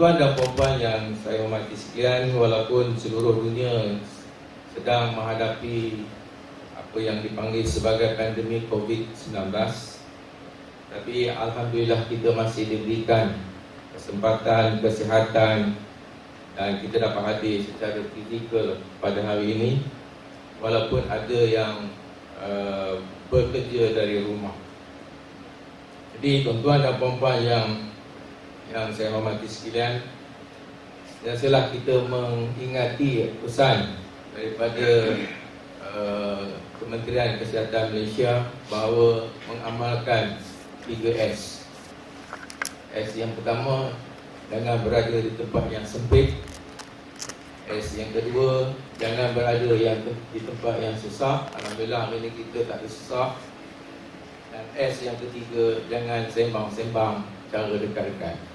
Tuan-tuan dan puan-puan yang saya hormati sekalian, walaupun seluruh dunia sedang menghadapi apa yang dipanggil sebagai pandemik COVID-19, tapi alhamdulillah kita masih diberikan kesempatan, kesihatan dan kita dapat hadir secara fizikal pada hari ini, walaupun ada yang bekerja dari rumah. Jadi tuan-tuan dan puan-puan yang saya hormati sekalian, biasalah kita mengingati pesan daripada Kementerian Kesihatan Malaysia bahawa mengamalkan 3S. S yang pertama, jangan berada di tempat yang sempit. S yang kedua, jangan berada di tempat yang susah. Alhamdulillah hari ini kita tak ada susah. Dan S yang ketiga, jangan sembang-sembang cara dekat-dekat.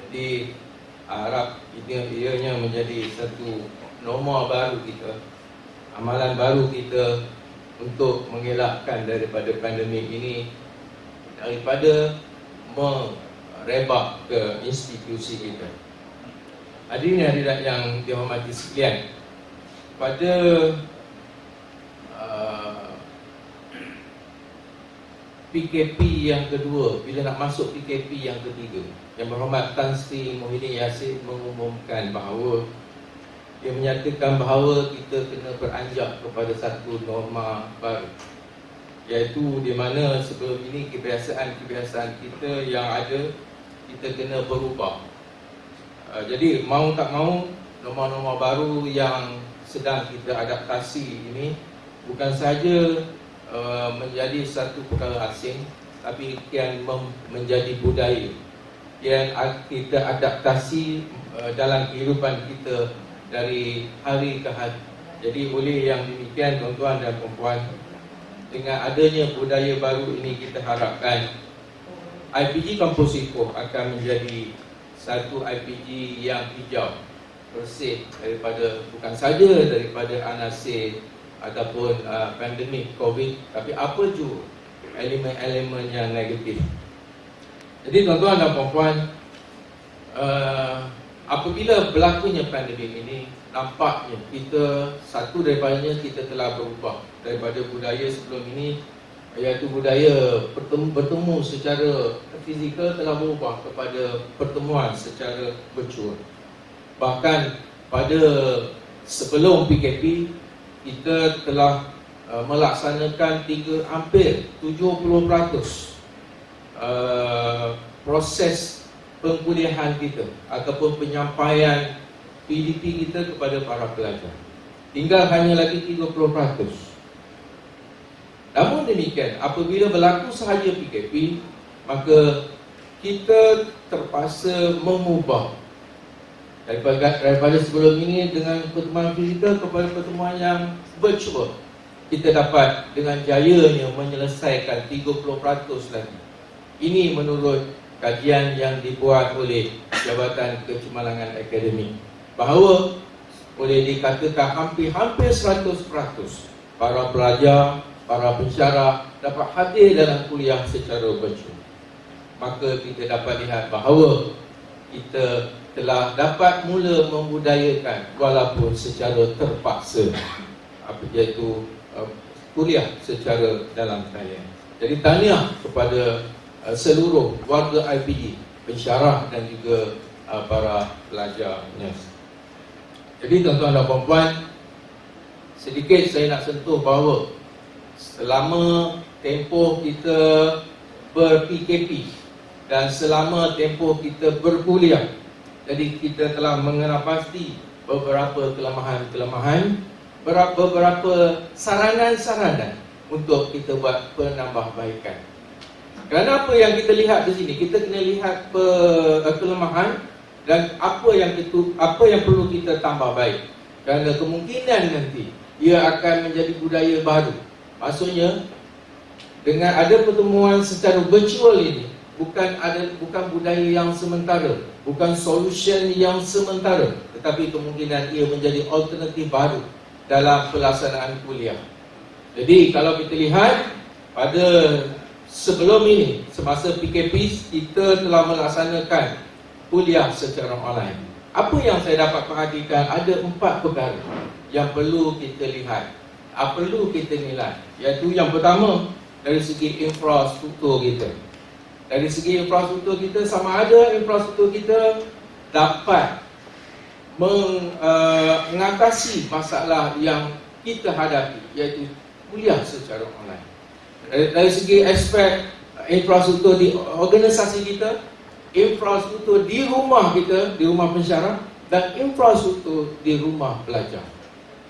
Jadi harap ianya menjadi satu norma baru kita, amalan baru kita untuk mengelakkan daripada pandemik ini, daripada merebak ke institusi kita. Hadirin hadirat yang dihormati sekalian, pada PKP yang kedua, bila nak masuk PKP yang ketiga, Yang Berhormat Tan Sri Muhyiddin Yassin mengumumkan bahawa dia menyatakan bahawa kita kena beranjak kepada satu norma baru, iaitu di mana sebelum ini kebiasaan-kebiasaan kita yang ada, kita kena berubah. Jadi mau tak mau, norma-norma baru yang sedang kita adaptasi ini bukan sahaja menjadi satu perkara asing, tapi kian menjadi budaya yang kita adaptasi dalam kehidupan kita dari hari ke hari. Jadi oleh yang demikian tuan-tuan dan puan-puan, dengan adanya budaya baru ini, kita harapkan IPG Kampus Ipoh akan menjadi satu IPG yang hijau, bersih daripada, bukan saja daripada anasir ataupun pandemik COVID, tapi apa juga elemen-elemen yang negatif. Jadi tuan-tuan dan puan-puan, apabila berlakunya pandemik ini, nampaknya kita, satu daripadanya, kita telah berubah daripada budaya sebelum ini, iaitu budaya bertemu secara fizikal, telah berubah kepada pertemuan secara virtual. Bahkan pada sebelum PKP, kita telah melaksanakan hampir 70% proses pengkuliahan kita ataupun penyampaian PDP kita kepada para pelajar. Tinggal hanya lagi 30%. Namun demikian, apabila berlaku sahaja PKP, maka kita terpaksa mengubah daripada sebelum ini dengan pertemuan fizikal kepada pertemuan yang virtual. Kita dapat dengan jayanya menyelesaikan 30% lagi. Ini menurut kajian yang dibuat oleh Jabatan Kecemerlangan Akademik, bahawa boleh dikatakan hampir 100% para pelajar, para pensyarah dapat hadir dalam kuliah secara virtual. Maka kita dapat lihat bahawa kita telah dapat mula membudayakan walaupun secara terpaksa, iaitu kuliah secara dalam talian. Jadi tahniah kepada seluruh warga IPG, pensyarah dan juga para pelajarnya. Jadi tuan-tuan dan puan-puan, sedikit saya nak sentuh bahawa selama tempoh kita ber-PKP dan selama tempoh kita berkuliah, jadi kita telah mengenal pasti beberapa kelemahan-kelemahan, beberapa saranan-saranan untuk kita buat penambahbaikan. Kerana apa yang kita lihat di sini, kita kena lihat kelemahan dan apa yang perlu kita tambah baik. Kerana kemungkinan nanti ia akan menjadi budaya baru. Maksudnya dengan ada pertemuan secara virtual ini, bukan budaya yang sementara, bukan solution yang sementara, tetapi kemungkinan ia menjadi alternatif baru dalam pelaksanaan kuliah. Jadi kalau kita lihat pada sebelum ini, semasa PKP, kita telah melaksanakan kuliah secara online. Apa yang saya dapat perhatikan, ada 4 perkara yang perlu kita lihat, perlu kita nilai. Iaitu yang pertama, dari segi infrastruktur kita. Dari segi infrastruktur kita, sama ada infrastruktur kita dapat mengatasi masalah yang kita hadapi, iaitu kuliah secara online. Dari segi aspek infrastruktur di organisasi kita, infrastruktur di rumah kita, di rumah pensyarah, dan infrastruktur di rumah pelajar.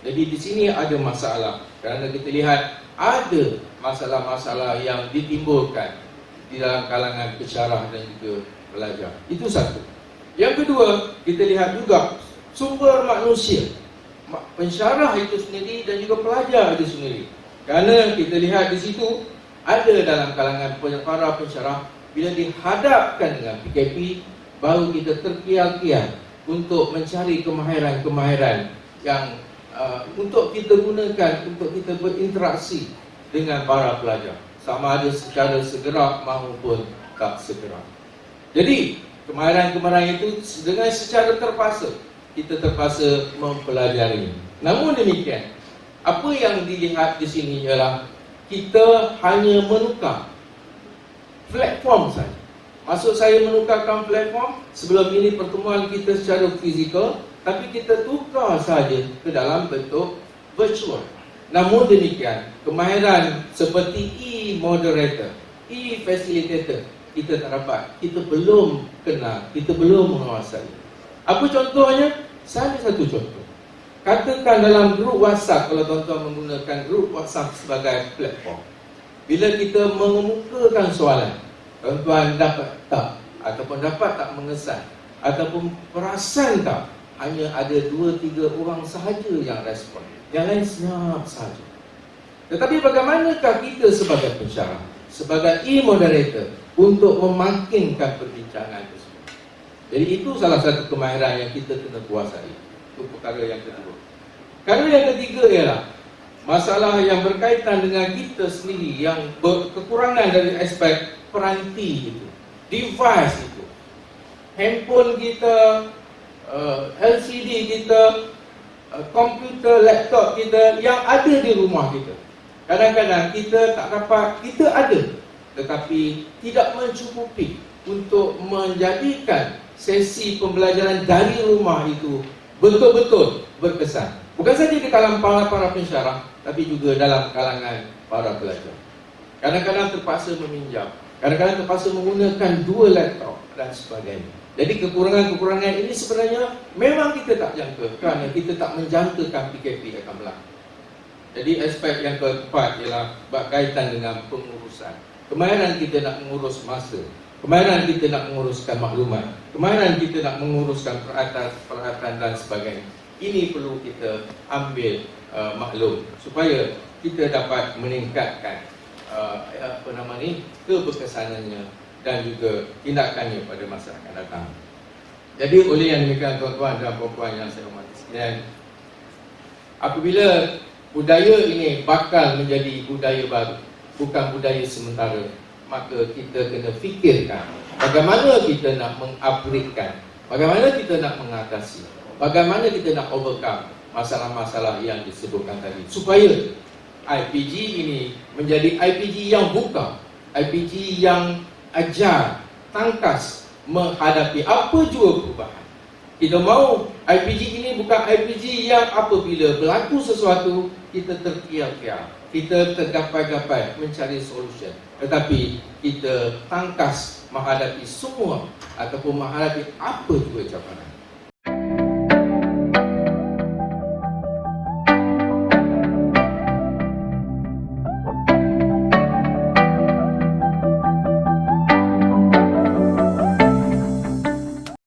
Jadi di sini ada masalah, kerana kita lihat ada masalah-masalah yang ditimbulkan di dalam kalangan pensyarah dan juga pelajar. Itu satu. Yang kedua, kita lihat juga sumber manusia, pensyarah itu sendiri dan juga pelajar itu sendiri. Kerana kita lihat di situ ada dalam kalangan para pensyarah, bila dihadapkan dengan PKP, baru kita terkial-kial untuk mencari kemahiran-kemahiran yang untuk kita gunakan, untuk kita berinteraksi dengan para pelajar, sama ada secara segera maupun tak segera. Jadi kemahiran-kemahiran itu dengan secara terpaksa, kita terpaksa mempelajari. Namun demikian, apa yang dilihat di sini ialah kita hanya menukar platform saja. Maksud saya menukarkan platform, sebelum ini pertemuan kita secara fizikal, tapi kita tukar saja ke dalam bentuk virtual. Namun demikian, kemahiran seperti e-moderator, e-facilitator, kita tak dapat, kita belum kenal, kita belum menguasai. Apa contohnya? Salah satu contoh. Katakan dalam grup WhatsApp, kalau tuan-tuan menggunakan grup WhatsApp sebagai platform, bila kita mengemukakan soalan, tuan-tuan dapat tak, ataupun dapat tak mengesan, ataupun perasan tak, hanya ada 2-3 orang sahaja yang respon, yang lain senyap sahaja. Tetapi bagaimanakah kita sebagai pensyarah, sebagai e-moderator, untuk memakinkan perbincangan tersebut? Jadi itu salah satu kemahiran yang kita kena kuasai. Itu perkara yang kedua. Perkara yang ketiga ialah masalah yang berkaitan dengan kita sendiri, yang kekurangan dari aspek peranti itu, device itu, handphone kita, LCD kita, komputer, laptop kita yang ada di rumah kita. Kadang-kadang kita tak dapat, kita ada, tetapi tidak mencukupi untuk menjadikan sesi pembelajaran dari rumah itu betul-betul berkesan. Bukan saja di kalangan para pensyarah, tapi juga dalam kalangan para pelajar. Kadang-kadang terpaksa meminjam, kadang-kadang terpaksa menggunakan 2 laptop dan sebagainya. Jadi kekurangan-kekurangan ini sebenarnya memang kita tak jangka, kerana kita tak menjangkakan PKP akan berlaku. Jadi aspek yang keempat ialah berkaitan dengan pengurusan. Kemahiran kita nak mengurus masa, kemahiran kita nak menguruskan maklumat, kemahiran kita nak menguruskan peralatan dan sebagainya. Ini perlu kita ambil maklum supaya kita dapat meningkatkan keberkesanannya dan juga tindakannya pada masa akan datang. Jadi oleh yang demikian, tuan-tuan dan puan-puan yang saya hormati sekalian, apabila budaya ini bakal menjadi budaya baru, bukan budaya sementara, maka kita kena fikirkan bagaimana kita nak mengupgradekan, bagaimana kita nak mengatasi, bagaimana kita nak overcome masalah-masalah yang disebutkan tadi, supaya IPG ini menjadi IPG yang buka, IPG yang ajar, tangkas menghadapi apa jua perubahan. Kita mahu IPG ini bukan IPG yang apabila berlaku sesuatu kita terkial-kial, kita tergapai-gapai mencari solution, tetapi kita tangkas menghadapi semua ataupun menghadapi apa jua cabaran.